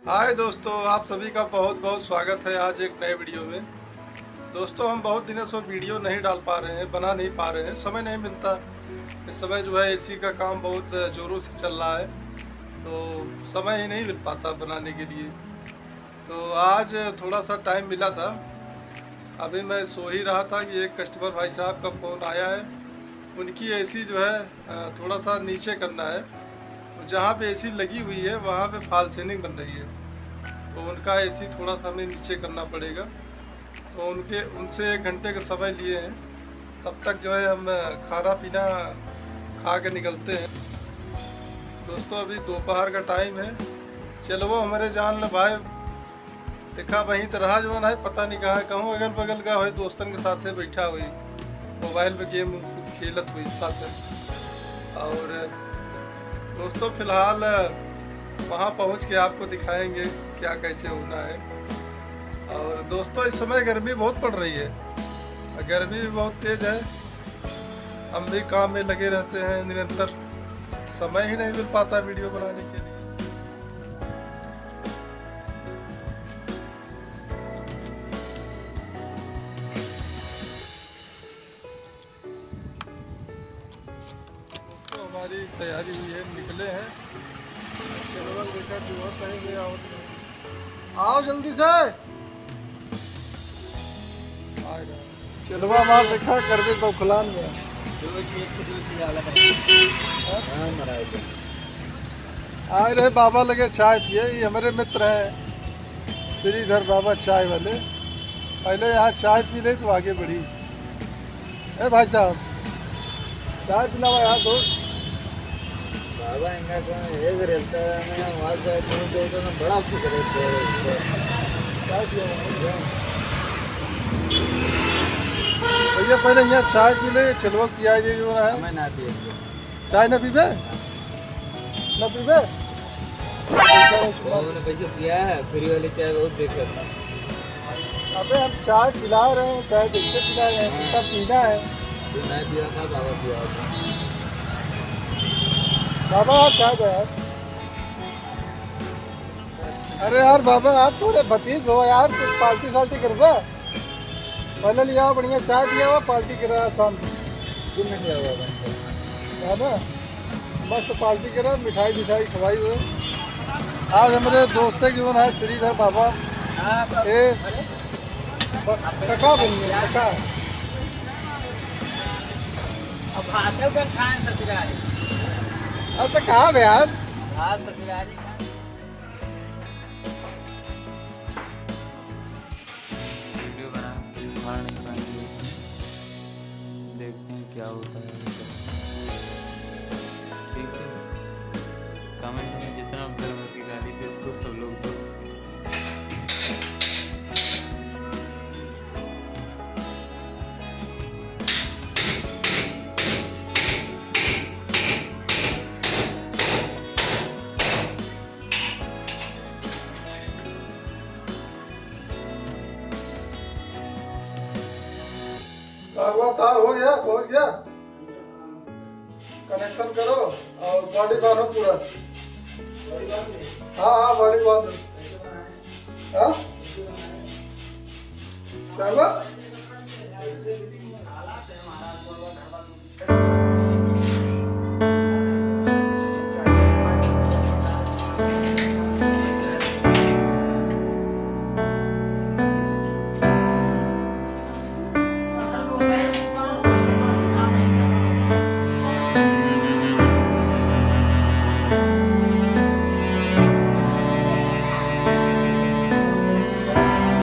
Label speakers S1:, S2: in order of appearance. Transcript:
S1: हाय दोस्तों, आप सभी का बहुत बहुत स्वागत है आज एक नए वीडियो में। दोस्तों, हम बहुत दिनों से वीडियो नहीं डाल पा रहे हैं, बना नहीं पा रहे हैं, समय नहीं मिलता। इस समय जो है एसी का काम बहुत ज़ोरों से चल रहा है, तो समय ही नहीं मिल पाता बनाने के लिए। तो आज थोड़ा सा टाइम मिला था। अभी मैं सो ही रहा था कि एक कस्टमर भाई साहब का फ़ोन आया है। उनकी एसी जो है थोड़ा सा नीचे करना है। जहाँ पे एसी लगी हुई है वहाँ पे फॉल सीलिंग बन रही है, तो उनका एसी थोड़ा सा हमें नीचे करना पड़ेगा। तो उनसे 1 घंटे का समय लिए हैं। तब तक जो है हम खाना पीना खा के निकलते हैं। दोस्तों, अभी दोपहर का टाइम है। चलो वो हमारे जान ले भाई देखा वहीं तो रहा जो है, पता नहीं कहाँ कहूँ अगल बगल का हुई, दोस्तन के साथ बैठा हुई मोबाइल पे गेम खेलत हुई साथ है। और दोस्तों, फिलहाल वहाँ पहुँच के आपको दिखाएंगे क्या कैसे होना है। और दोस्तों, इस समय गर्मी बहुत पड़ रही है, गर्मी भी बहुत तेज़ है। हम भी काम में लगे रहते हैं निरंतर, समय ही नहीं मिल पाता वीडियो बनाने के लिए। दोस्तों, हमारी तैयारी हुई है, निकले हैं। चलो बेटा तू और कहीं गया हो, आओ जल्दी से। चलो हमारा देखा कर भी बौखलान गया। आए रहे बाबा लगे चाय पिए, ये हमारे मित्र हैं श्रीधर बाबा चाय वाले। पहले यहाँ चाय पी ले तो आगे बढ़ी। ए भाई साहब, चाय पिलावा यार दोस्त।
S2: बाबा इंगा को एक रहता है, मैं वहाँ से तो बड़ा खुश रहते हैं।
S1: चाय पिया भैया, पहले यहाँ चाय पी ले, चलवा पिया दे जो है।
S2: मैं ना पिए
S1: चाय न पीबे, न पीबे।
S2: उन्होंने पैसे पिया है, फ्री वाली चाय बहुत देख रहा।
S1: अबे हम चाय पिला रहे हैं, चाय देखते पिला रहे हैं, कितना पीना है।
S2: तो मैं पिया था, बाबा पिया था।
S1: बाबा आप चाय दो यार। अरे यार बाबा, आप तो भतीज हो यार, कुछ पार्टी सार्टी करवा। पहले लिया बढ़िया चाय दिया हुआ, पार्टी करा शाम
S2: दिन में किया हुआ
S1: है ना, मस्त पार्टी करा, मिठाई मिठाई खवाई हुए। आज हमारे दोस्त है जो है श्रीधर बाबा, ये कका बनिए कका। अब तो कहाँ है यार,
S2: वीडियो बनाने देखते हैं क्या होता है। ठीक है, कमेंट में जितना धर्म की गाली दे इसको सब लोग दो।
S1: तार हो गया, पहुंच गया। कनेक्शन करो और बॉडी बांधो पूरा। हाँ हाँ, बॉडी बांधो। हाँ क्या हुआ?